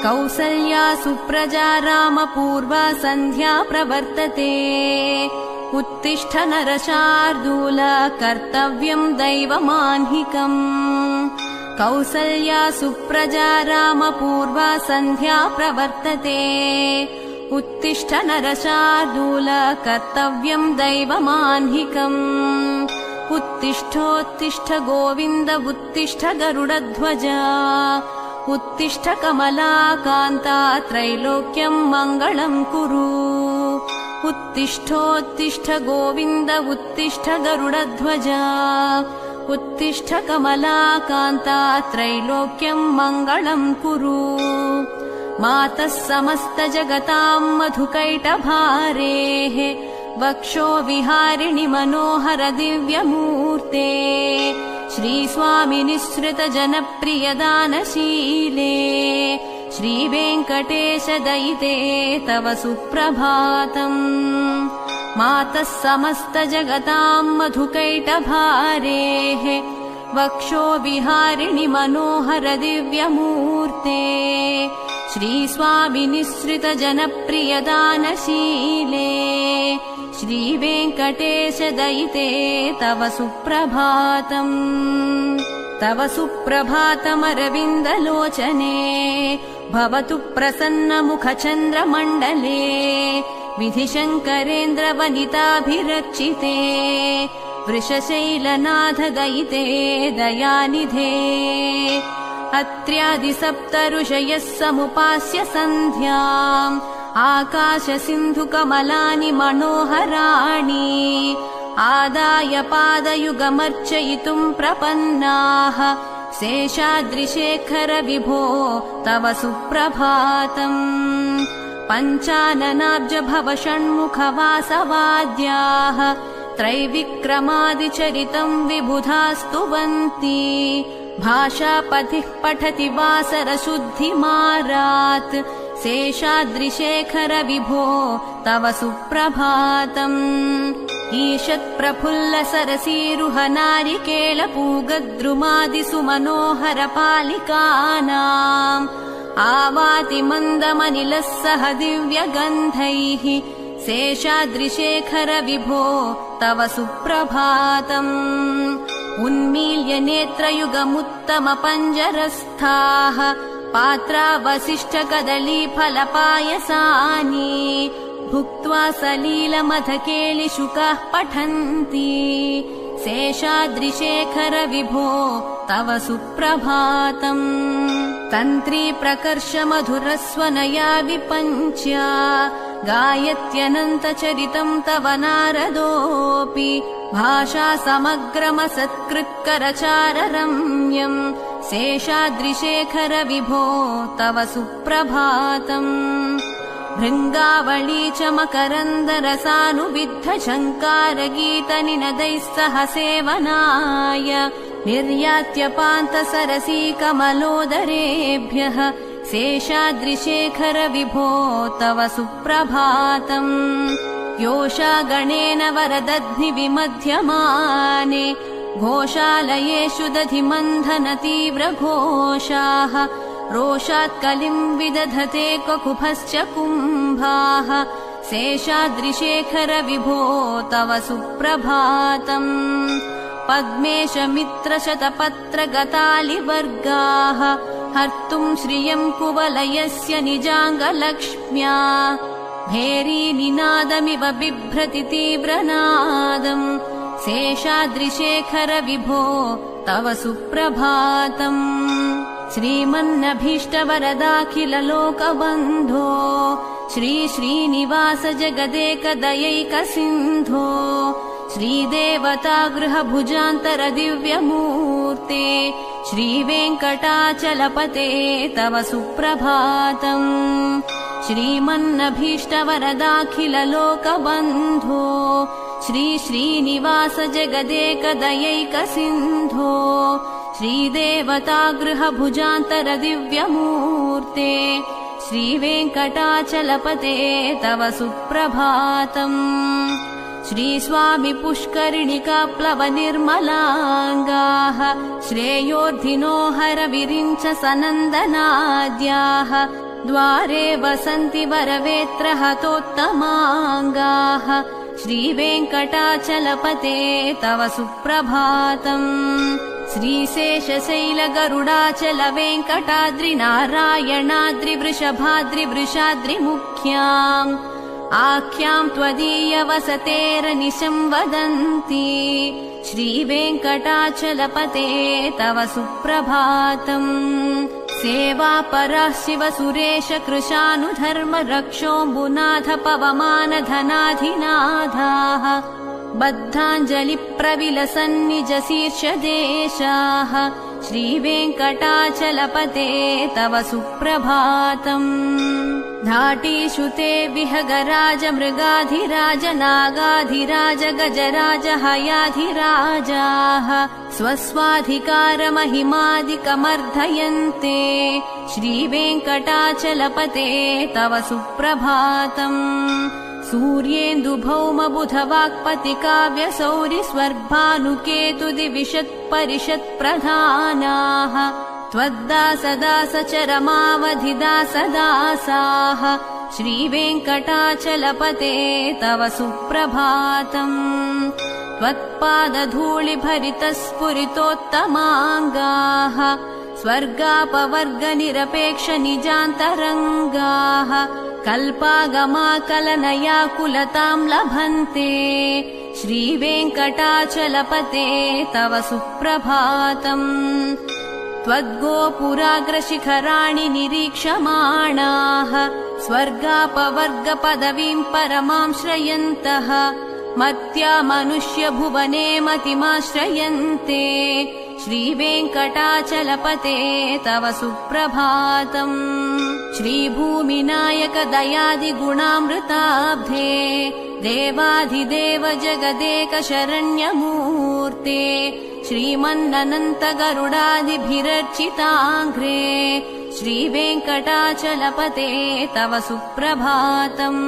कौसल्या सुप्रजा रामपूर्वा सन्ध्या प्रवर्तते उत्तिष्ठ नरशार्दूल कर्तव्यं दैवमाह्निकम् कौसल्या सुप्रजा रामपूर्वा सन्ध्या प्रवर्तते उत्तिष्ठ नरशार्दूल कर्तव्यं दैवमाह्निकम् उत्तिष्ठोत्तिष्ठ गोविन्द उत्तिष्ठ गरुडध्वज उत्तिष्ठ कमलाकान्ता त्रैलोक्यं मङ्गलं कुरु उत्तिष्ठोत्तिष्ठ गोविन्द उत्तिष्ठ गरुडध्वज उत्तिष्ठ कमलाकान्ता त्रैलोक्यं मङ्गलं कुरु मातः समस्तजगतां मधुकैटभारेः वक्षो विहारिणि मनोहर दिव्यमूर्ते श्रीस्वामिनिःसृत जनप्रियदानशीले श्रीवेङ्कटेश दयिते तव सुप्रभातम् मातः समस्तजगतां मधुकैटभारेः वक्षो विहारिणि मनोहर दिव्यमूर्ते श्रीस्वामिनिःसृत जनप्रियदानशीले श्रीवेङ्कटेश दयिते तव सुप्रभातम् तव सुप्रभातमरविन्दलोचने भवतु प्रसन्नमुखचन्द्रमण्डले विधिशङ्करेन्द्रवनिताभिरक्षिते वृषशैलनाथ दयिते दयानिधे अत्र्यादिसप्तऋषयः समुपास्य सन्ध्याम् आकाशसिन्धुकमलानि मनोहराणि आदाय पादयुगमर्चयितुम् प्रपन्नाः शेषाद्रिशेखर विभो तव सुप्रभातम् पञ्चाननाब्ज भव षण्मुखवासवाद्याः त्रैविक्रमादिचरितम् विबुधास्तुवन्ति भाषापतिः पठति वासरशुद्धिमारात् शेषाद्रिशेखर विभो तव सुप्रभातम् ईषत्प्रफुल्ल सरसीरुह नारिकेलपूगद्रुमादिसु मनोहर पालिकानाम् आवाति मन्दमनिलः सह दिव्यगन्धैः शेषाद्रिशेखर विभो तव सुप्रभातम् उन्मील्य नेत्रयुगमुत्तमपञ्जरस्थाः पात्रावसिष्ठ कदलीफलपायसानि भुक्त्वा सलीलमधकेलिशुकाः पठन्ति शेषाद्रिशेखर विभो तव सुप्रभातम् तन्त्री प्रकर्ष मधुरस्वनया विपञ्च्या गायत्यनन्तचरितम् तव नारदोऽपि भाषा समग्रमसत्कृत्करचाररम्यम् शेषाद्रिशेखर विभो तव सुप्रभातम् भृङ्गावळी च मकरन्दरसानुविद्ध झङ्कारगीतनिनदैः सह सेवनाय निर्यात्यपान्तसरसी कमलोदरेभ्यः शेषाद्रिशेखर विभो तव सुप्रभातम् योषागणेन वरदध्निविमध्यमाने घोषालयेषु दधिमन्थन तीव्रघोषाः रोषात्कलिम् विदधते ककुभश्च कुम्भाः शेषाद्रिशेखर विभो तव सुप्रभातम् पद्मेश मित्रशतपत्रगतालिवर्गाः हर्तुम् श्रियम् कुवलयस्य निजाङ्गलक्ष्म्या भेरीनिनादमिव बिभ्रति तीव्रनादम् शेषाद्रिशेखर विभो तव सुप्रभातम् श्रीमन्नभीष्टवरदाखिललोकबन्धो श्रीश्रीनिवास जगदेकदयैकसिन्धो श्रीदेवतागृहभुजान्तर दिव्यमूर्ते श्रीवेङ्कटाचलपते तव सुप्रभातम् श्रीमन्नभीष्टवरदाखिललोकबन्धो श्रीश्रीनिवास जगदेकदयैकसिन्धो श्रीदेवतागृहभुजान्तर दिव्यमूर्ते श्रीवेङ्कटाचलपते तव सुप्रभातम् श्रीस्वामि पुष्करिणिकाप्लवनिर्मलाङ्गाः श्रेयोर्धिनो हरविरिञ्च सनन्दनाद्याः द्वारे वसन्ति वरवेत्रहतोत्तमाङ्गाः श्रीवेङ्कटाचलपते तव सुप्रभातम् श्रीशेषशैलगरुडाचलवेङ्कटाद्रिनारायणाद्रिवृषभाद्रिवृषाद्रिमुख्याम् आख्याम् त्वदीयवसतेरनिशम् वदन्ति श्रीवेङ्कटाचलपते तव सुप्रभातम् सेवापराः शिवसुरेश कृशानुधर्म रक्षोऽम्बुनाथ पवमानधनाधिनाथाः बद्धाञ्जलिप्रविलसन्निजशीर्षदेशाः श्रीवेङ्कटाचलपते तव सुप्रभातम् धाटीषु ते विहगराज मृगाधिराज नागाधिराज गजराज हयाधिराजाः स्वस्वाधिकारमहिमादिकमर्धयन्ते श्रीवेङ्कटाचलपते तव सुप्रभातम् सूर्येन्दुभौमबुधवाक्पतिकाव्यसौरिस्वर्भानुकेतुदिविशत्परिषत्प्रधानाः त्वद्दासदासचरमावधिदासदासाः श्रीवेङ्कटाचलपते तव सुप्रभातम् त्वत्पादधूलिभरितस्फुरितोत्तमाङ्गाः स्वर्गापवर्गनिरपेक्षनिजान्तरङ्गाः कल्पागमाकलनयाकुलताम् लभन्ते श्रीवेङ्कटाचलपते तव सुप्रभातम् त्वद्गोपुराग्रशिखराणि निरीक्षमाणाः स्वर्गापवर्गपदवीम् परमाम् श्रयन्तः मत्या मनुष्यभुवने मतिमाश्रयन्ते श्रीवेङ्कटाचलपते तव सुप्रभातम् श्रीभूमिनायक दयादिगुणामृताब्धे देवाधिदेव जगदेक शरण्यमूर्ते श्रीमन्ननन्त गरुडादिभिरर्चिताङ्घ्रे श्रीवेङ्कटाचलपते तव सुप्रभातम्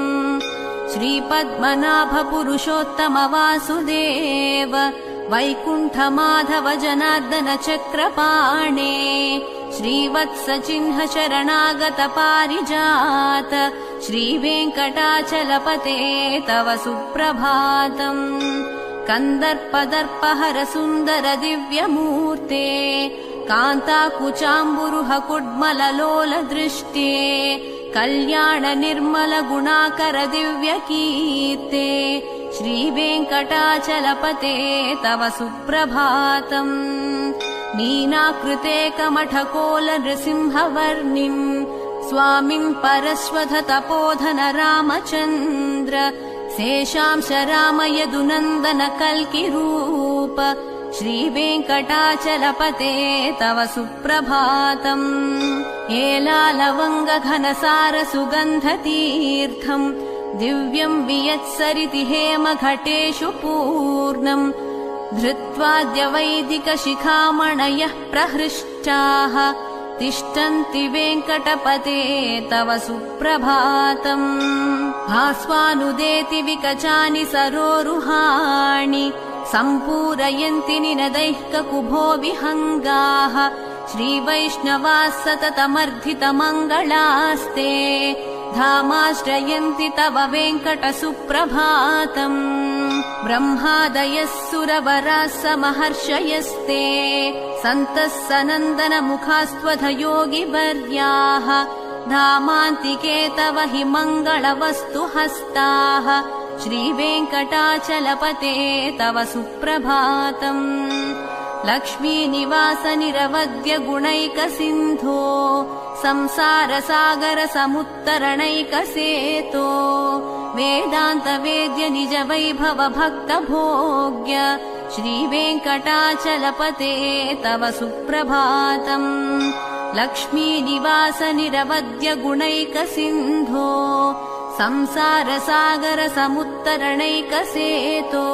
श्रीपद्मनाभ पुरुषोत्तम वासुदेव वैकुण्ठमाधव जनार्दन चक्रपाणे श्रीवत्सचिह्न शरणागत पारिजात श्रीवेङ्कटाचलपते तव सुप्रभातम् कन्दर्पदर्पहर सुन्दर दिव्यमूर्ते कान्ताकुचाम्बुरुह कुड्मललोल दृष्टे कल्याण निर्मल गुणाकर दिव्यकीर्ते श्रीवेङ्कटाचलपते तव सुप्रभातम् नीनाकृते कमठकोल नृसिंहवर्णिम् स्वामिन् परश्वथ तपोधन रामचन्द्र शेषांश राम यदुनन्दन कल्किरूप श्रीवेङ्कटाचलपते तव सुप्रभातम् एलालवङ्ग घनसार सुगन्धतीर्थम् दिव्यम् वियत्सरिति हेम घटेषु पूर्णम् धृत्वाद्य वैदिक शिखामणयः प्रहृष्टाः तिष्ठन्ति वेङ्कटपते तव सुप्रभातम् भास्वानुदेति विकचानि सरोरुहाणि सम्पूरयन्ति निनदैः ककुभो विहङ्गाः श्रीवैष्णवाः सततमर्धितमङ्गलास्ते धामाश्रयन्ति तव वेङ्कट सुप्रभातम् ब्रह्मादयः सुरवराः समहर्षयस्ते सन्तः सनन्दन मुखास्त्वध योगिवर्याः धामान्तिके तव हि मङ्गलवस्तु हस्ताः श्रीवेङ्कटाचलपते तव सुप्रभातम् लक्ष्मीनिवास निरवद्य गुणैकसिन्धो संसारसागर समुत्तरणैकसेतो वेदान्त वेद्य निज वैभव भक्त भोग्य श्रीवेङ्कटाचलपते तव सुप्रभातम् लक्ष्मीनिवास निरवद्य गुणैकसिन्धो संसारसागर समुत्तरणैकसेतो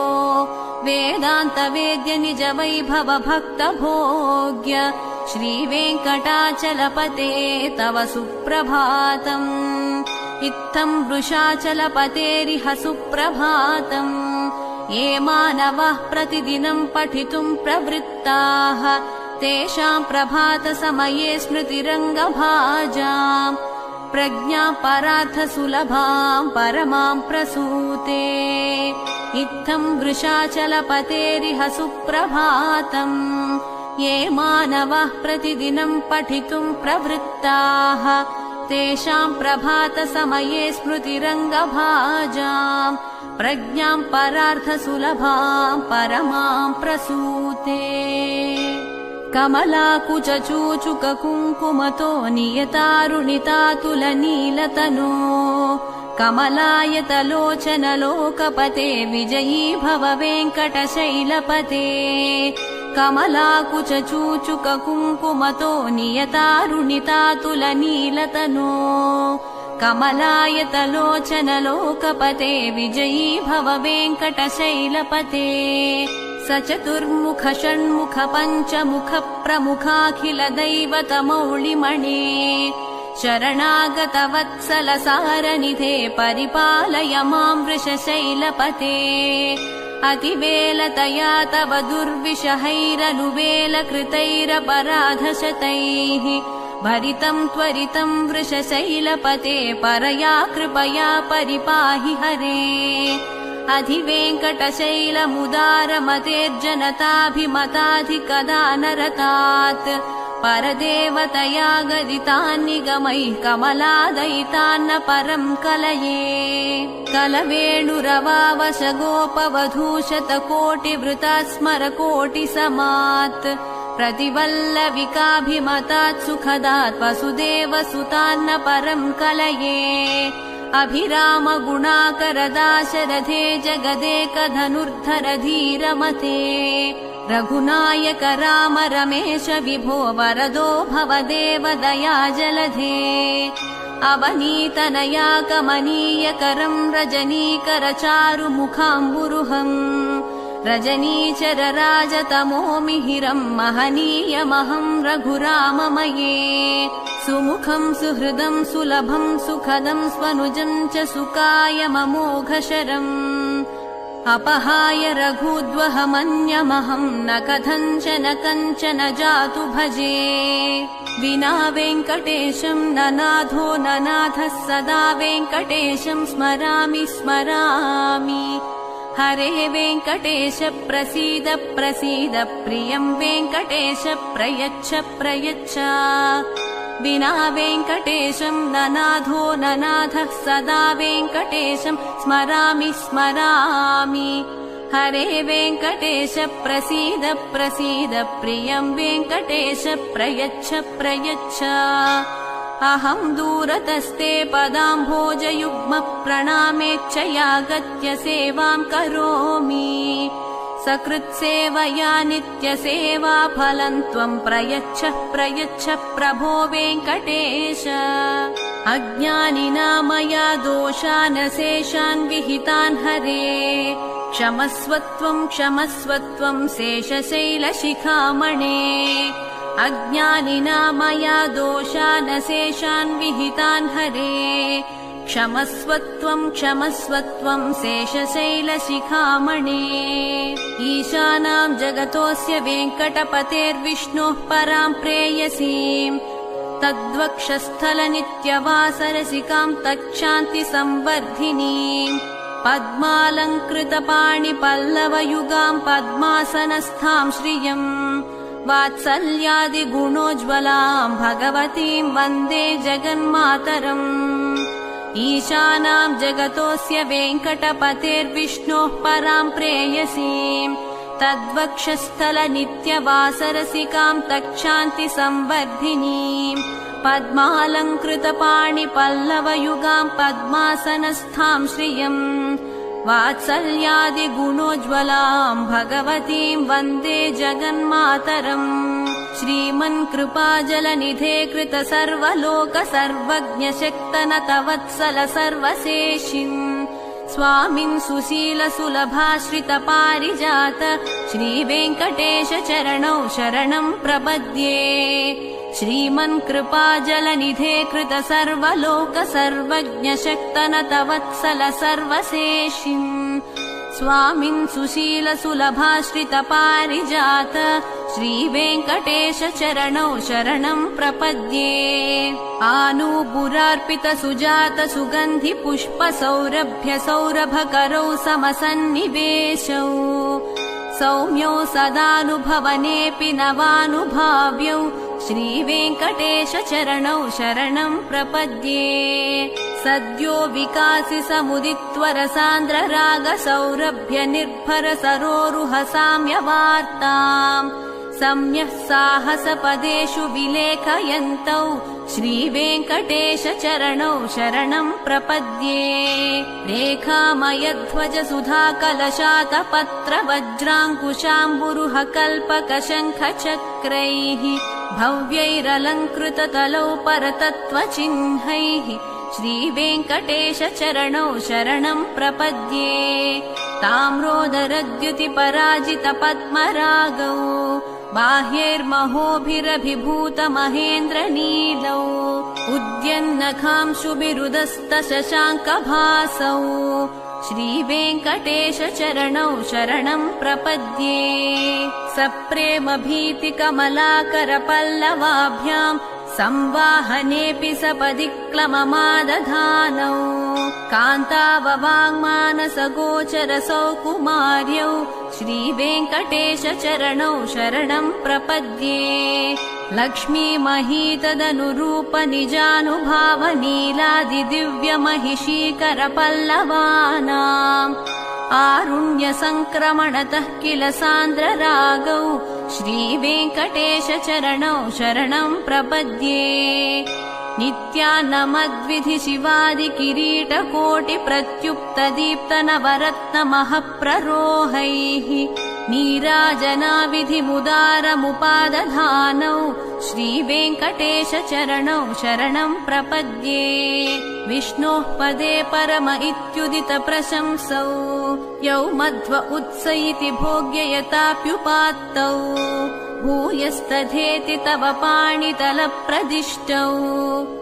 वेदान्त वेद्य निज वैभव भक्त भोग्य श्रीवेङ्कटाचलपते तव सुप्रभातम् इत्थम् वृषाचलपतेरिह सुप्रभातम् ये मानवाः प्रतिदिनम् पठितुम् प्रवृत्ताः तेषाम् प्रभात समये स्मृतिरङ्गभाजाम् प्रज्ञां परार्थसुलभां परमां प्रसूते इत्थं वृषाचलपतेरिह सुप्रभातम् ये मानवाः प्रतिदिनं पठितुं प्रवृत्ताः तेषां प्रभातसमये स्मृतिरङ्गभाजां प्रज्ञां परार्थसुलभां परमां प्रसूते कमलाकुचूचुककुङ्कुमतो नियतारुणितातुलनीलतनो कमलायतलोचनलोकपते विजयी भव वेङ्कटशैलपते कमलाकुचूचुककुङ्कुमतो नियतारुणितातुलनीलतनो कमलायतलोचनलोकपते विजयी भव वेङ्कटशैलपते स चतुर्मुख षण्मुख पञ्चमुख प्रमुखाखिल दैवतमौलिमणे शरणागतवत्सल सारनिधे परिपालय मां वृषशैलपते अतिवेलतया तव दुर्विषहैरनुवेलकृतैरपराधशतैः भरितं त्वरितं वृषशैलपते परया कृपया परिपाहि हरे अधिवेङ्कटशैलमुदारमतेर्जनताभिमताधिकदानरतात् परदेवतया गदितान्निगमैः कमलादयितान्न परं कलये कलवेणुरवावशगोपवधूशतकोटिवृतात् स्मरकोटिसमात् प्रतिवल्लविकाभिमतात् सुखदात् वसुदेवसुतान्न परं कलये अभिरामगुणाकरदाशरथे जगदेकधनुर्धर धीरमते रघुनायक राम रमेश विभो वरदो भवदेव दयाजलधे अवनीतनया कमनीयकरं रजनीकरचारुमुखाम्बुरुहम् रजनीचर राजतमो मिहिरं महनीयमहं रघुराममये सुमुखं सुहृदं सुलभं सुखदं स्वनुजं च सुकायममोघशरम् अपहाय रघुद्वहमन्यमहं न कथञ्चन जातु भजे विना वेङ्कटेशं ननाथो ननाथः सदा वेङ्कटेशं स्मरामि स्मरामि हरे वेङ्कटेश प्रसीद प्रसीद प्रियं वेङ्कटेश प्रयच्छ प्रयच्छ विना वेङ्कटेशं ननाथो ननाथः सदा वेङ्कटेशं स्मरामि स्मरामि हरे वेङ्कटेश प्रसीद प्रसीद प्रियं वेङ्कटेश प्रयच्छ प्रयच्छ अहं दूरतस्ते पदाम्भोजयुग्म प्रणामेच्छया गत्य सेवां करोमि सकृत्सेवया नित्यसेवा फलं त्वं प्रयच्छ प्रयच्छ प्रभो वेङ्कटेश अज्ञानिना मया दोषानशेषान् विहितान् हरे क्षमस्वत्वं शेषशैलशिखामणे अज्ञानिना मया दोषानशेषान् विहितान् हरे क्षमस्वत्वं शेषशैलशिखामणे ईशानां जगतोऽस्य वेङ्कटपतेर्विष्णोः परां प्रेयसीं तद्वक्षस्थलनित्यवासरसिकां तच्छान्तिसंवर्धिनीं पद्मालङ्कृतपाणिपल्लवयुगां पद्मासनस्थां श्रियम् वात्सल्यादिगुणोज्ज्वलां भगवतीं वन्दे जगन्मातरम् ईशानां जगतोऽस्य वेङ्कटपतेर्विष्णोः परां प्रेयसीं तद्वक्षस्थलनित्यवासरसिकां तच्छान्तिसंवर्धिनीं पद्मालङ्कृतपाणिपल्लवयुगां पद्मासनस्थां श्रियम् वात्सल्यादिगुणोज्ज्वलां भगवतीं वन्दे जगन्मातरम् श्रीमन्कृपाजलनिधे कृत सर्वलोक सर्वज्ञशक्तनतवत्सल सर्वशेषिन् स्वामिन् सुशील सुलभाश्रित पारिजात श्रीवेङ्कटेश चरणौ शरणं प्रपद्ये श्रीमन्कृपाजलनिधे कृत सर्वलोक सर्वज्ञशक्तनतवत्सल सर्वशेषिन् स्वामिन् सुशीलसुलभाश्रितपारिजात श्रीवेङ्कटेश चरणौ शरणं प्रपद्ये आनूपुरार्पितसुजात सुगन्धि पुष्पसौरभ्य सौरभकरौ समसन्निवेशौ सौम्यौ सदानुभवनेऽपि नवानुभाव्यौ श्रीवेङ्कटेश चरणौ शरणं प्रपद्ये सद्यो विकासि समुदित्वरसान्द्ररागसौरभ्य निर्भर सरोरुह साम्यवार्ताम् सम्यः साहसपदेषु विलेखयन्तौ श्रीवेङ्कटेश चरणौ शरणं प्रपद्ये रेखामयध्वज सुधाकलशातपत्र वज्राङ्कुशाम्बुरुह कल्पकशङ्खचक्रैः भव्यैरलङ्कृततलौ परतत्त्वचिह्नैः श्रीवेङ्कटेश चरणौ शरणं प्रपद्ये ताम्रोदरद्युतिपराजितपद्मरागौ बाह्यैर्महोभिरभिभूतमहेन्द्रनीलौ उद्यन्नखांशुभिरुदस्तशशाङ्कभासौ श्रीवेङ्कटेश चरणौ शरणं प्रपद्ये सप्रेमभीतिकमलाकरपल्लवाभ्याम् संवाहनेऽपि सपदि क्लममादधानौ कान्ताववाङ्मानसगोचरसौ कुमार्यौ श्रीवेङ्कटेश चरणौ शरणं प्रपद्ये लक्ष्मीमहीतदनुरूप निजानुभावनीलादिदिव्यमहिषीकरपल्लवानाम् आरुण्यसङ्क्रमणतः किल सान्द्ररागौ श्रीवेङ्कटेश चरणौ शरणं प्रपद्ये नित्यान्नमद्विधि शिवादिकिरीटकोटिप्रत्युक्तदीप्तनवरत्नमःप्ररोहैः नीराजनाविधिमुदारमुपादधानौ श्रीवेङ्कटेश चरणौ शरणं प्रपद्ये विष्णोः पदे परम इत्युदित प्रशंसौ यौ मध्व उत्स इति भोग्ययताप्युपात्तौ भूयस्तथेति तव पाणितलप्रदिष्टौ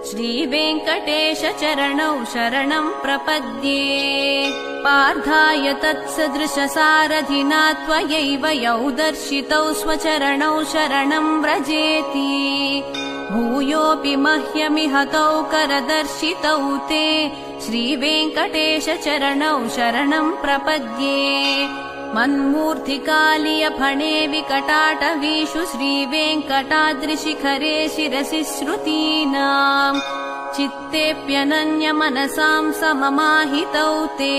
श्रीवेङ्कटेश चरणौ शरणं प्रपद्ये पार्थाय तत्सदृशसारथिना त्वयैव यौ दर्शितौ स्वचरणौ शरणं व्रजेति भूयोऽपि मह्यमिहतौ करदर्शितौ ते श्रीवेङ्कटेश चरणौ शरणं प्रपद्ये मन्मूर्तिकालियफणे विकटाटवीषु श्रीवेङ्कटाद्रिशिखरे शिरसि श्रुतीनाम् चित्तेऽप्यनन्यमनसां सममाहितौ ते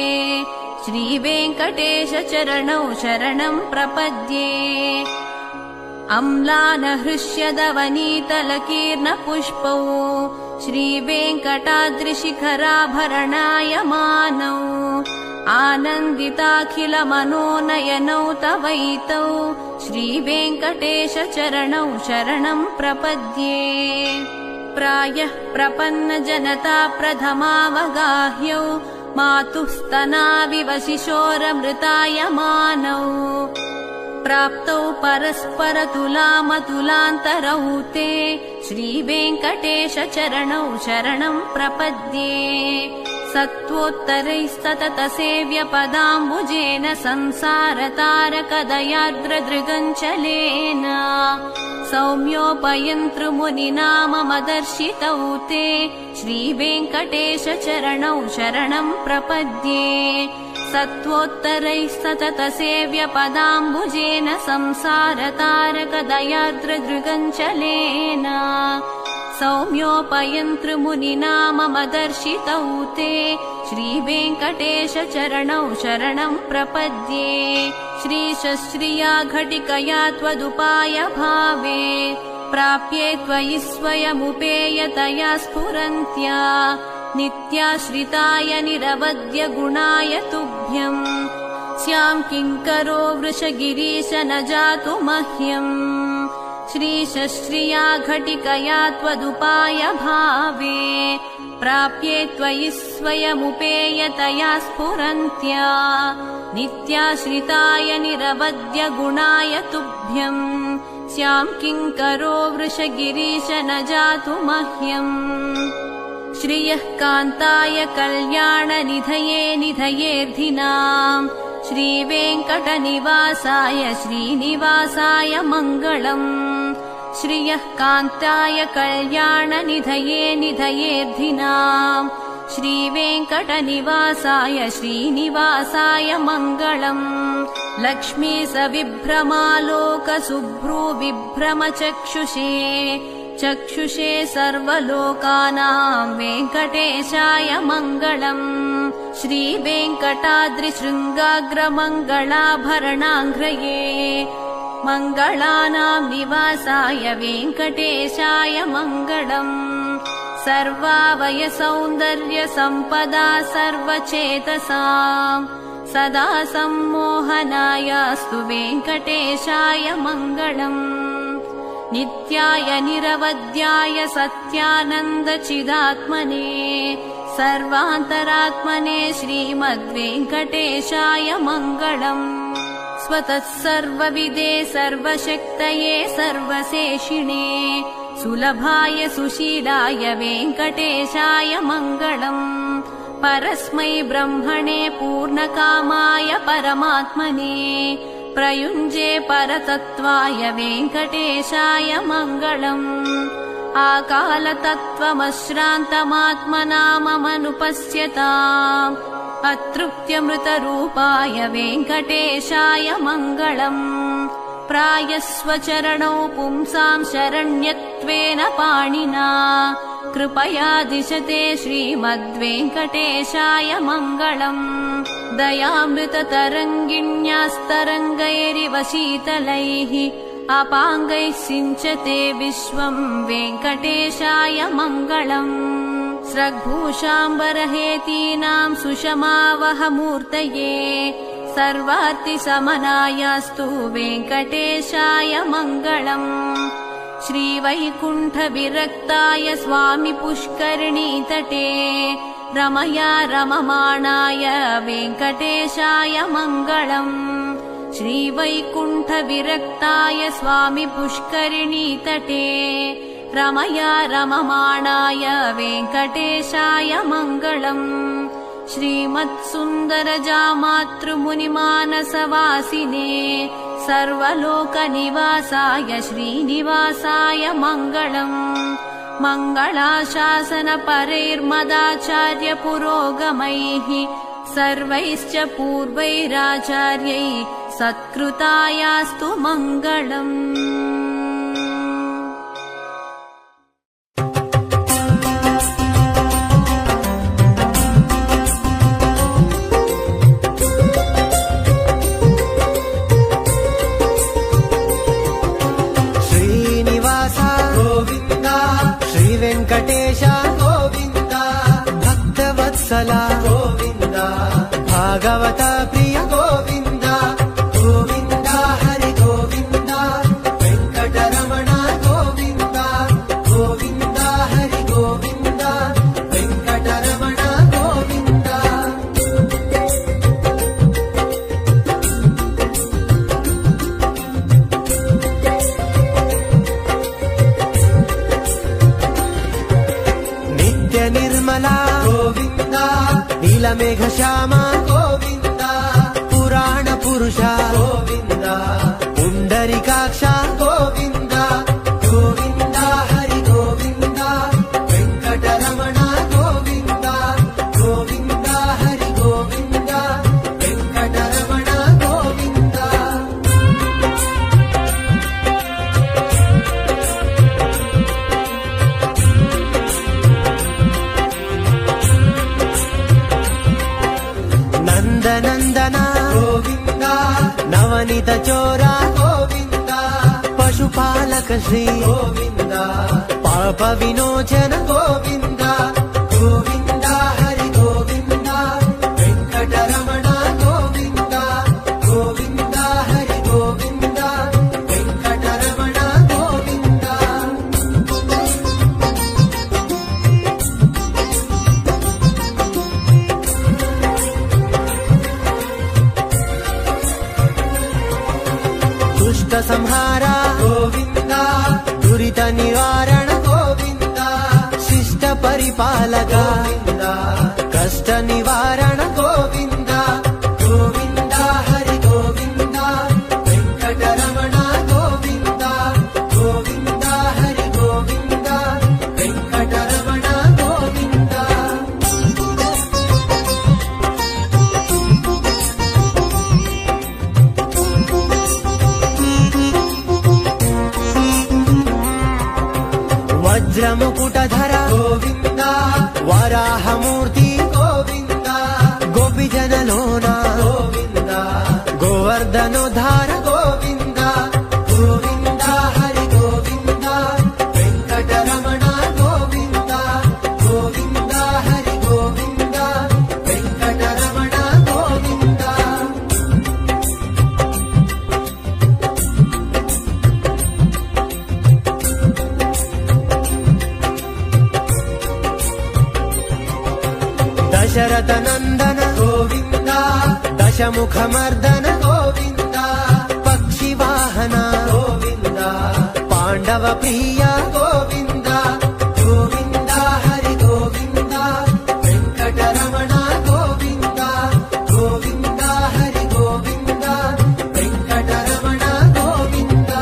श्रीवेङ्कटेश चरणौ शरणं प्रपद्ये अम्लानहृष्यदवनीतलकीर्णपुष्पौ श्रीवेङ्कटाद्रिशिखराभरणायमानौ आनन्दिताखिलमनोनयनौ तवैतौ श्रीवेङ्कटेश चरणौ शरणं प्रपद्ये प्रायः प्रपन्नजनता प्रथमावगाह्यौ मातुः स्तनाविव शिशोरमृतायमानौ प्राप्तौ परस्परतुलामतुलान्तरौ ते श्रीवेङ्कटेश चरणौ शरणं प्रपद्ये सत्त्वोत्तरैस्ततत सेव्यपदाम्बुजेन संसारतारकदयार्द्रदृगञ्चलेन सौम्योपयन्तृमुनिना मम दर्शितौ ते श्रीवेङ्कटेश चरणौ शरणं प्रपद्ये सत्त्वोत्तरैस्ततत सेव्यपदाम्बुजेन संसारतारकदयार्द्रदृगञ्चलेन सौम्योपयन्तृमुनिना मम दर्शितौ ते श्रीवेङ्कटेश चरणौ शरणं प्रपद्ये श्रीशश्रिया घटिकया त्वदुपाय भावे प्राप्ये त्वयि स्वयमुपेयतया स्फुरन्त्या नित्याश्रिताय निरवद्य गुणाय तुभ्यम् स्यां किङ्करो वृषगिरीश न जातु मह्यम् श्रीशश्रिया घटिकया त्वदुपाय भावे प्राप्ये त्वयि स्वयमुपेयतया स्फुरन्त्या नित्याश्रिताय निरवद्य गुणाय तुभ्यम् स्यां किङ्करो वृषगिरीश न जातु मह्यम् श्रियः कान्ताय कल्याणनिधये निधयेऽर्धिनाम् श्रीवेङ्कटनिवासाय श्रीनिवासाय मङ्गलम्। श्रियः कान्ताय कल्याणनिधये निधयेऽर्थिनाम्। श्रीवेङ्कटनिवासाय श्रीनिवासाय मङ्गलम्। लक्ष्मी सविभ्रमालोकशुभ्रूविभ्रमचक्षुषे चक्षुषे सर्वलोकानां वेङ्कटेशाय मङ्गलम्। श्रीवेङ्कटाद्रिशृङ्गाग्रमङ्गलाभरणाङ्घ्रये मङ्गलानां निवासाय वेङ्कटेशाय मङ्गलम्। सर्वावयसौन्दर्यसम्पदा सर्वचेतसाम् सदा सम्मोहनायास्तु वेङ्कटेशाय मङ्गलम्। नित्याय निरवध्याय सत्यानन्दचिदात्मने सर्वान्तरात्मने श्रीमद्वेङ्कटेशाय मङ्गलम्। स्वतः सर्वविदे सर्वशक्तये सर्वशेषिणे सुलभाय सुशीलाय वेङ्कटेशाय मङ्गलम्। परस्मै ब्रह्मणे पूर्णकामाय परमात्मने प्रयुञ्जे परतत्त्वाय वेङ्कटेशाय मङ्गलम्। आकालतत्त्वमश्रान्तमात्मनाममनुपश्यताम् अतृप्त्यमृतरूपाय वेङ्कटेशाय मङ्गलम्। प्रायस्वचरणौ पुंसां शरण्यत्वेन पाणिना कृपया दिशते श्रीमद्वेङ्कटेशाय मङ्गलम्। दयामृततरङ्गिण्यास्तरङ्गैरिव शीतलैः अपाङ्गैः सिञ्चते विश्वम् वेङ्कटेशाय मङ्गलम्। स्रग्भूषाम्बरहेतीनां सुषमावहमूर्तये सर्वार्तिशमनायास्तु वेङ्कटेशाय मङ्गलम्। श्रीवैकुण्ठविरक्ताय स्वामि पुष्करिणीतटे रमया रममाणाय वेङ्कटेशाय मङ्गलम्। श्रीवैकुण्ठविरक्ताय स्वामि पुष्करिणीतटे रमया रममाणाय वेङ्कटेशाय मङ्गलम्। श्रीमत्सुन्दरजामातृमुनिमानसवासिने सर्वलोकनिवासाय श्रीनिवासाय मङ्गलम्। मङ्गलाशासनपरैर्मदाचार्यपुरोगमैः सर्वैश्च पूर्वैराचार्यैः सत्कृतायास्तु मङ्गलम्। वेङ्कटेश गोविन्द भक्तवत्सला गोविन्द भागवत प्रिय गोविन्द गोविन्द हरि गोविन्द वेङ्कटरमण गोविन्द गोविन्द हरि गोविन्द वेङ्कटरमण गोविन्द। निर्मला गोविन्द नीलमेघश्यामा गोविन्द पुराण पुरुष गोविन्द पुण्डरीकाक्ष गोविन्द गोविन्द हरि गोविन्द वेङ्कटरमण गोविन्द गोविन्द हरि गोविन्द वेङ्कटरमण गोविन्द। नन्दनन्दन गोविन्द नवनीत चोरा गोविन्द पशुपालक श्री गोविन्द पाप विमोचन गोविन्द गोविन्द हरि गोविन्द वेङ्कटरमण गोविन्द गोविन्द हरि गोविन्द वेङ्कटरमण गोविन्द। दुष्ट संहार गोविन्द दुरित निवारण गोविन्द शिष्ट परिपालक गोविन्द कष्ट निवारण गोविन्द गोविन्द వజ్రముకుటధర గోవింద వరాహమూర్తి గోవింద గోపిజనలోన గోవింద గోవర్ధనోద్ధార గోవింద గోవింద హరి గోవింద వెంకటరమణ గోవింద గోవింద హరి గోవింద వెంకటరమణ గోవింద దశరథ నందన గోవింద దశముఖమర్దన గోవింద పక్షివాహన గోవింద పాండవ ప్రియ గోవింద గోవింద హరి గోవింద వెంకటరమణ గోవింద గోవింద హరి గోవింద వెంకటరమణ గోవింద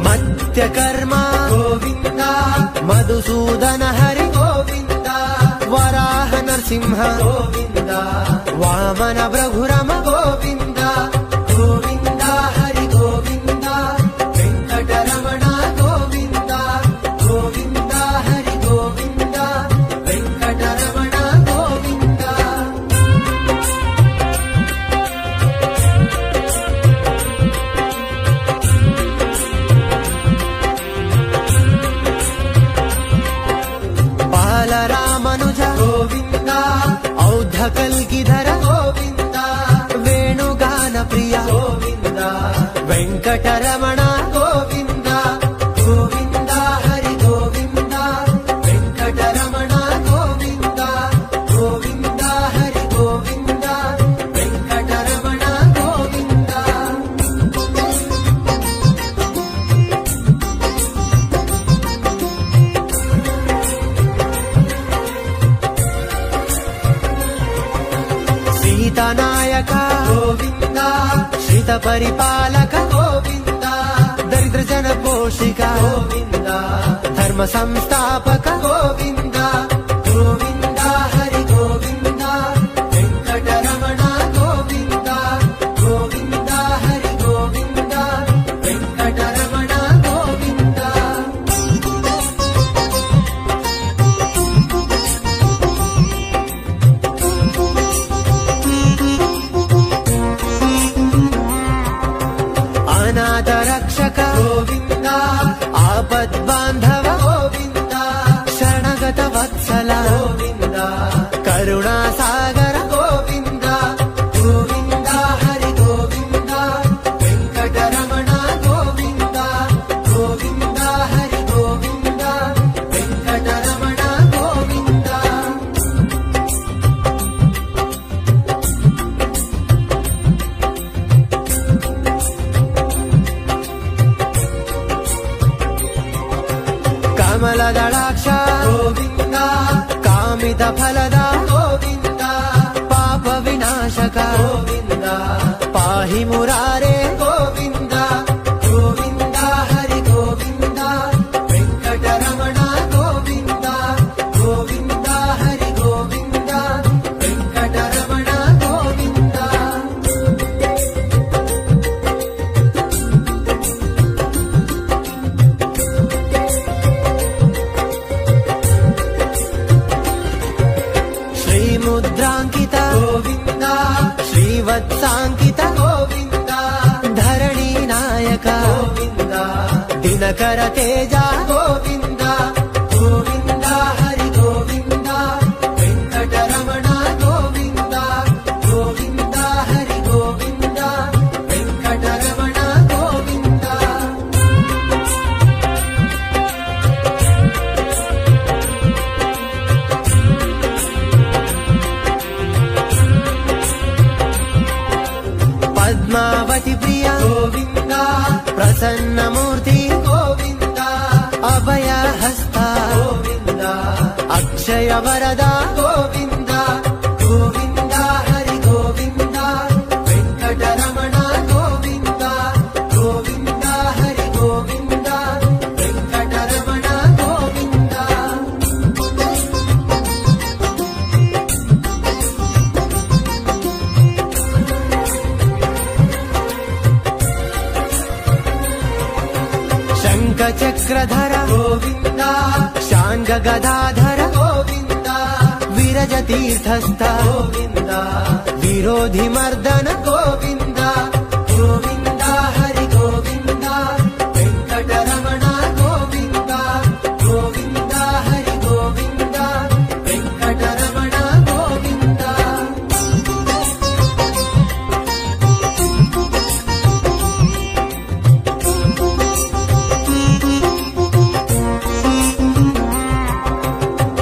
మత్స్యకర్మ గోవింద మధుసూదన హరి గోవింద వరాహ నరసింహ గోవింద వామన భృగురమ గోవింద గోవింద హరి గోవింద వెంకటరమణ గోవింద గోవింద హరి గోవింద వెంకటరమణ గోవింద బాలరామనుజ గోవింద ఔద్ధ కల్కిధర గోవింద వేణుగాన ప్రియ గోవింద వెంకటరమణ గోవింద గోవింద హరి గోవింద వెంకటరమణ గోవింద గోవింద హరి గోవింద వెంకటరమణ గోవింద సీతనాయక గోవింద శ్రిత పరిపాలక గోవింద దరిద్ర జన పోషిక గోవింద ధర్మ సంస్థాపక గోవింద గోవింద హరి గోవింద వెంకటరమణ గోవింద గోవింద హరి గోవింద వెంకటరమణ గోవింద అనాథ రక్షక గోవింద ఆపద్బాంధవ గోవింద శరణగత వత్సల గోవింద కరుణా సాగర గోవింద గోవింద హరి గోవింద వెంకటరమణ గోవింద గోవింద హరి గోవింద వెంకటరమణ గోవింద కమలదళాక్ష గోవింద కామిత ఫలద గోవింద పాప వినాశక గోవింద పాహి మురారే గోవింద గోవింద హరి గోవింద వెంకటరమణ గోవింద గోవింద హరి గోవింద వెంకటరమణ గోవింద శ్రీముద్రాంకిత గోవింద శ్రీవత్సాంకిత గోవింద ధరణీ నాయక గోవింద దినకర తేజ గోవింద గోవింద హరి గోవింద వెంకటరమణ గోవింద గోవింద హరి గోవింద వెంకటరమణ గోవింద పద్మావతి ప్రియ గోవింద ప్రసన్నమూర్తి గోవింద అభయ హస్త గోవింద అక్షయ వరద గోవింద గోవింద హరి గోవింద వెంకటరమణ గోవింద గోవింద హరి గోవింద వెంకటరమణ గోవింద చక్రధర గోవింద, శాంగ గదాధర గోవింద, విరజ తీర్థస్థ గోవింద, విరోధి మర్దన గోవింద, గోవింద హరి గోవింద, వెంకటరమణ గోవింద, గోవింద హరి గోవింద, వెంకటరమణ గోవింద.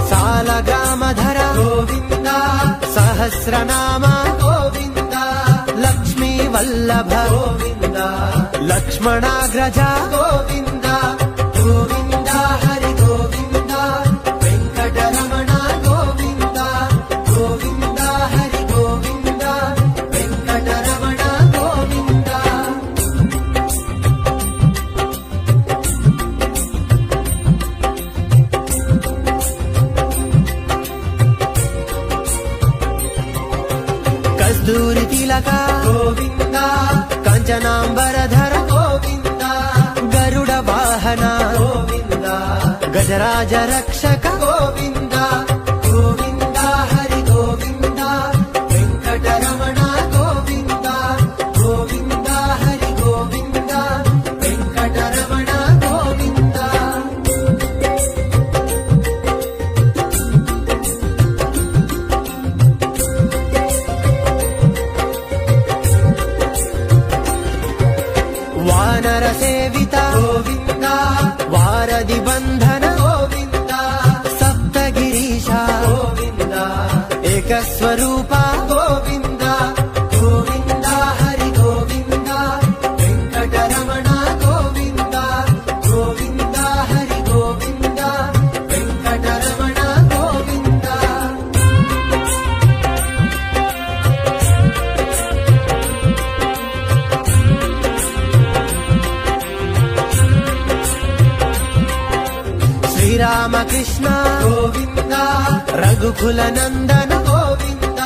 సాలగామధర గోవింద, సహస్రనామ గోవింద, లక్ష్మీ వల్లభ గోవింద, లక్ష్మణాగ్రజ గోవింద, గోవింద హరి గోవింద, వెంకటరమణ గోవింద, గోవింద హరి గోవింద, వెంకటరమణ గోవింద. కస్తూరి తిలక గోవింద, కంచనాంబరధర గోవింద, గరుడ వాహన గోవింద, గజరాజ రక్షక గోవింద, గోవింద హరి గోవింద, వెంకటరమణ గోవింద, గోవింద హరి గోవింద, వెంకటరమణ గోవింద. వానర సేవిత గోవింద, వారధి బంధన గోవింద, సప్తగిరీశ గోవింద, ఏకస్వరూప గోవింద, గోవింద హరి గోవింద, వెంకటరమణ గోవింద, గోవింద హరి గోవింద, వెంకటరమణ గోవింద. శ్రీరామకృష్ణ గోవింద, రఘుకుల నందన గోవింద,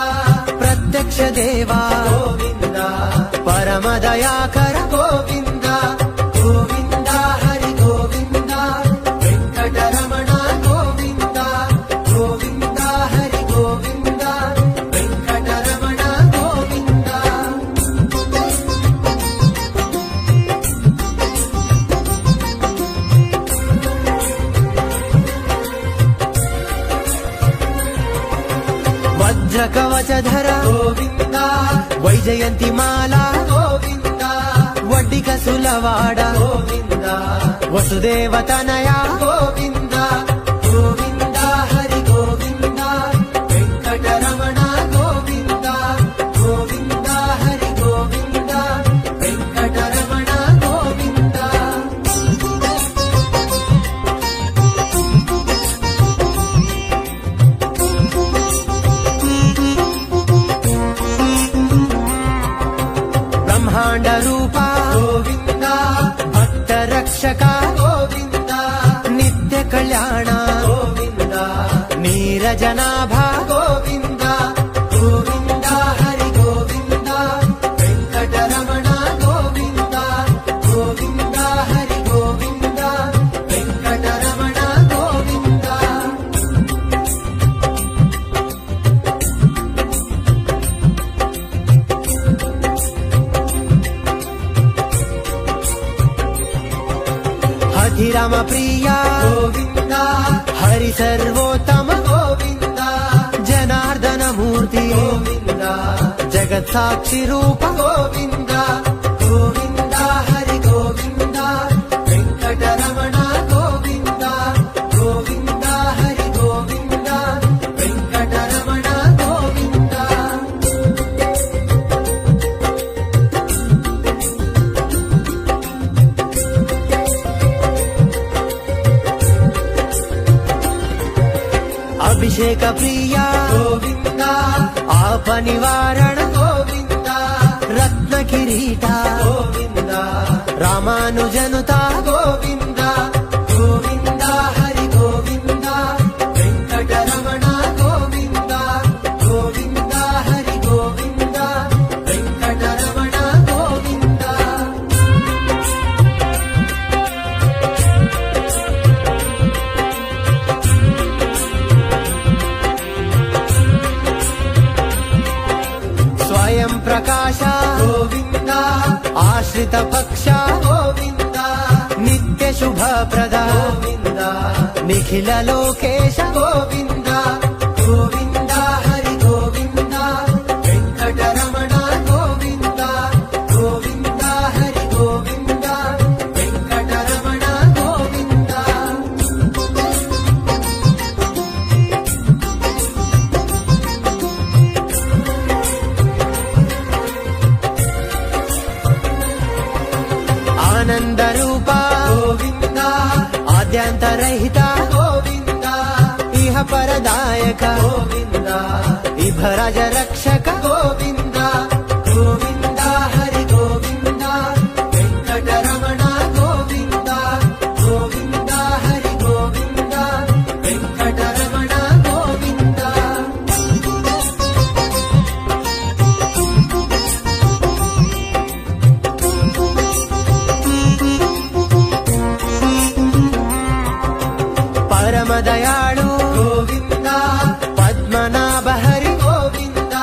ప్రత్యక్ష దేవా గోవింద, పరమ దయాకర గోవింద, గోవింద హరి గోవింద, వెంకటరమణ గోవింద, గోవింద హరి గోవింద, వెంకటరమణ గోవింద. వజ్రకవచధర గోవింద, వైజయంతి మాల గోవింద, వడ్డిక సులవాడ గోవింద, వసుదేవ తనయ గోవింద, గోవింద హరి గోవింద, వెంకటరమణ గోవింద, గోవింద హరి గోవింద, వెంకటరమణ గోవింద. బ్రహ్మాండ రూప గోవింద, భక్త రక్షక గోవింద, నిత్య కళ్యాణ గోవింద, నీరజనాభ గోవింద, గోవింద హరి గోవింద, వెంకటరమణ గోవింద, గోవింద హరి గోవింద, వెంకటరమణ గోవింద. అధిరమ ప్రియ గోవింద, హరి సర్వోత్తమ గోవింద, జనార్దన మూర్తి గోవింద, జగత్ సాక్షి రూప గోవింద, గోవింద హరి గోవింద, వెంకటరమణ గోవింద, గోవింద హరి గోవింద, వెంకటరమణ గోవింద. అభిషేక ప్రియ గోవింద, ఆప నివారణ గోవింద, రత్న కిరీట గోవింద, రామానుజనుత గోవింద, గోవింద హరి గోవింద, వెంకటరమణ గోవింద, గోవింద హరి గోవింద, వెంకటరమణ గోవింద. ప్రకాశ గోవింద, ఆశ్రిత పక్ష గోవింద, నిత్య శుభప్రద గోవింద, నిఖిల లోకేశ గోవింద గోవింద, హరి గోవింద, వెంకటరమణ గోవింద గోవింద, హరి గోవింద, వెంకటరమణ గోవింద. ఆనంద రూప గోవింద, ఆద్యాంతరహిత గోవింద, ఇహ పరదాయక గోవింద, ఇభరజ రక్షక గోవింద గోవింద, హరి గోవింద, వెంకటరమణ గోవింద గోవింద, హరి గోవింద, వెంకటరమణ గోవింద. పరమదయాళు గోవింద, పద్మనాభ హరి గోవింద,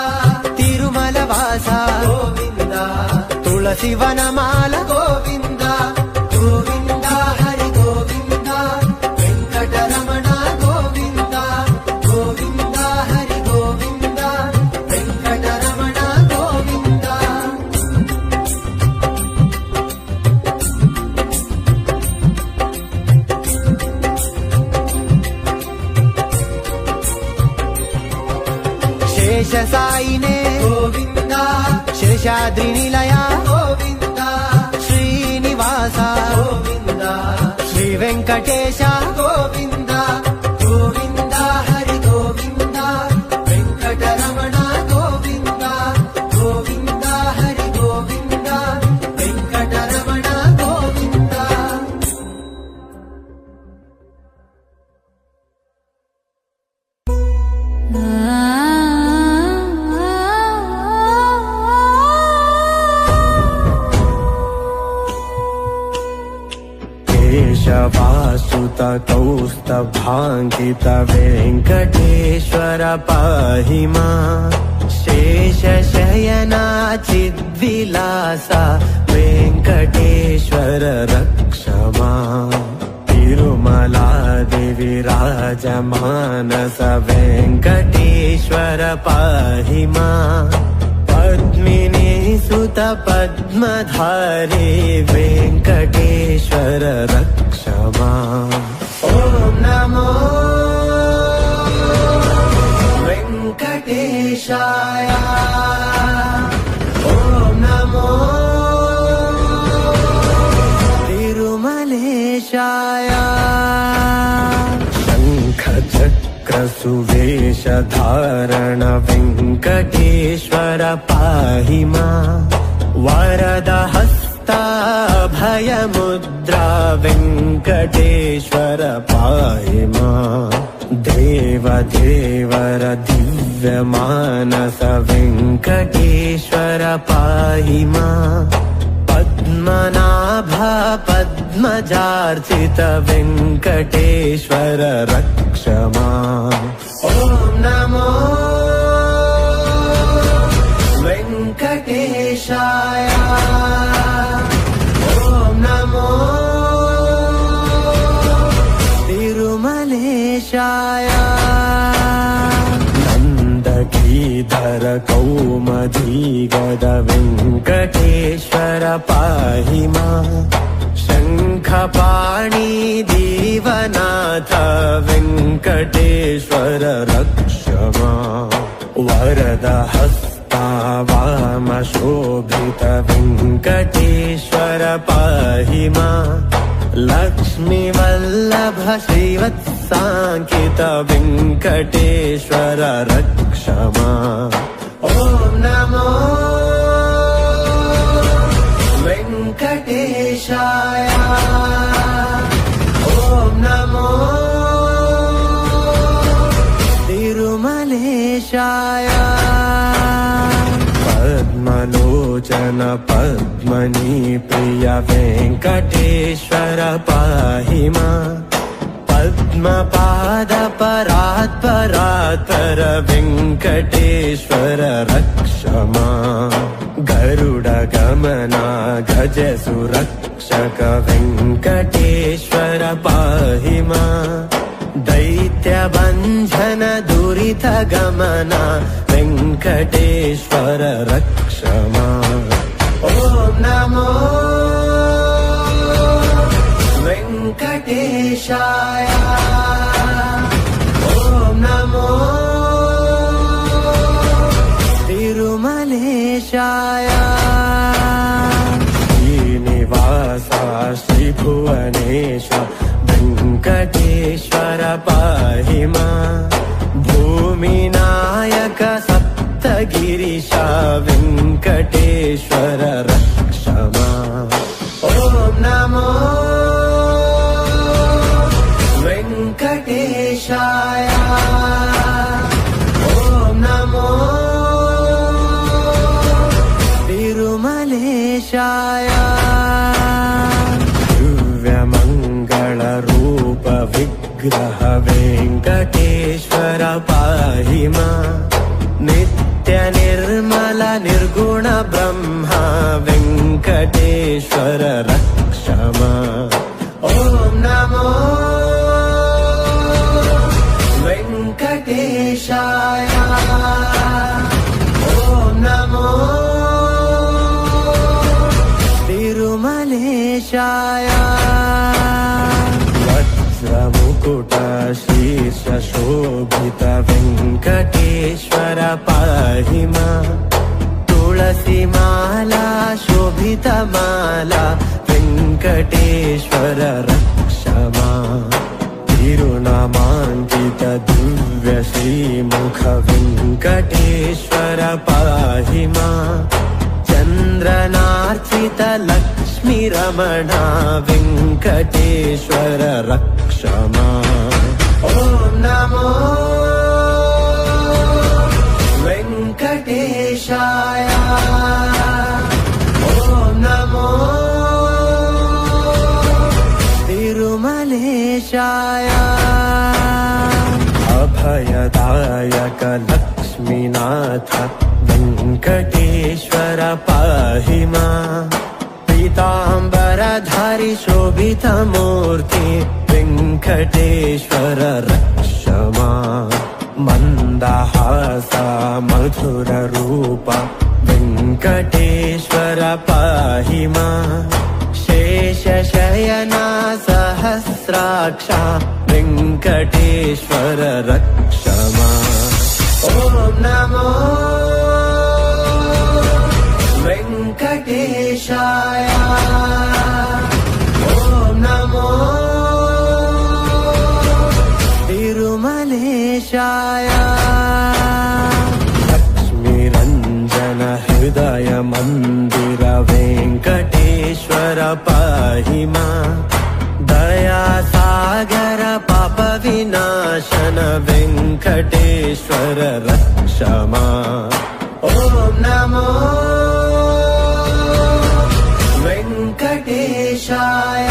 తిరుమల వాస గోవింద, తులసి వనమాల గోవింద గోవింద, హరి గోవింద, వెంకటరమణ గోవింద గోవింద, హరి గోవింద, వెంకటరమణ గోవింద. శేష సాయినే గోవింద, శేషాద్రి నిలయ గోవింద, శ్రీనివాస గోవింద, శ్రీ వెంకటేశ గోవింద గోవింద, హరి గోవింద, వెంకటరమణ గోవింద గోవింద, హరి గోవింద, వెంకటరమణ గోవింద. केशवासुत कौस्तभाङ्कित वेङ्कटेश्वर पाहि माम् शेषशयनाचिद्विलास वेङ्कटेश्वर रक्ष माम् तिरुमलादेवि राजमानस वेङ्कटेश्वर पाहि माम् पद्मिनी सुत पद्मधारी वेङ्कटेश्वर रक्ष माम्. ॐ नमो वेङ्कटेशाय, ॐ नमो तिरुमलेशाय. शङ्खचक्रसुवेशधारण वेङ्कटेश्वर पाहि माम् वरदहस्ताभयमुद्रा वेङ्कटेश्वर पाहि माम् देवदेवर दिव्यमानस वेङ्कटेश्वर पाहि माम् पद्मनाभ पद्मजार्चित वेङ्कटेश्वर रक्ष माम्. ॐ नमो वेङ्कटेशाय, ॐ नमो तिरुमलेशाय. नन्दकीधर कौमदीगद वेङ्कटेश्वर पाहि माम् शङ्खपाणि दीवनाथ वेङ्कटेश्वर रक्ष माम् वरदहस्ता वामशोभित वेङ्कटेश्वर पाहि माम् लक्ष्मीवल्लभ श्रीवत्साङ्कित वेङ्कटेश्वर रक्ष माम्. ॐ नमो वेङ्कटेशाय, ॐ नमो तिरुमलेशाय. पद्मलोचन पद्मनी प्रिय वेङ्कटेश्वर पाहि माम् पद्म पद्मपाद परात्पर वेङ्कटेश्वर रक्ष माम् गरुड गमना गज सुरक्षक वेङ्कटेश्वर पाहि माम् दैत्य बन्धन दुरित गमना वेङ्कटेश्वर रक्ष माम् ॐ नमो वेङ्कटेशाय ॐ नमो तिरुमलेशाय श्रीनिवासा श्रीभुवनेश वेङ्कटेश्वर पाहि माम् भूमिनायक सप्तगिरिश वेङ्कटेश्वर रक्ष माम् ॐ नमो वेङ्कटेशाय ॐ नमो तिरुमलेशाय दिव्यमङ्गलरूप विग्रह वेङ्कटेश्वर पाहि माम् नित्य निर्मल निर्गुण ब्रह्मा वेङ्कटेश्वर रक्ष माम् ॐ नमो वेङ्कटेशाय ॐ नमो तिरुमलेशाय वज्रमुकुट शीर्ष शोभित वेङ्कटेश्वर पाहि माम् तुलसीमाला शोभित माला वेङ्कटेश्वर रक्ष माम् तिरुनामाङ्कित दिव्य श्रीमुख वेङ्कटेश्वर पाहि माम् चन्द्रनार्चित लक्ष्मी रमणा वेङ्कटेश्वर रक्ष माम् ॐ नमो वेङ्कटेशाय ॐ नमो तिरुमलेशाय अभयदायक लक्ष्मीनाथ वेङ्कटेश्वर पाहि माम् पीताम्बरधारि शोभित मूर्ति वेङ्कटेश्वर रक्ष माम् मन्दहासा मधुर रूप वेङ्कटेश्वर पाहि माम् शेषशयना सहस्राक्षा वेङ्कटेश्वर रक्ष माम् ॐ नमो वेङ्कटेशाय ॐ नमो तिरुमलेशाय लक्ष्मीरञ्जन हृदय मन्दिर वेङ्कटेश्वर पाहि माम् दया सागर पाप विनाशन वेङ्कटेश्वर रक्ष माम् ॐ नमो वेङ्कटेशाय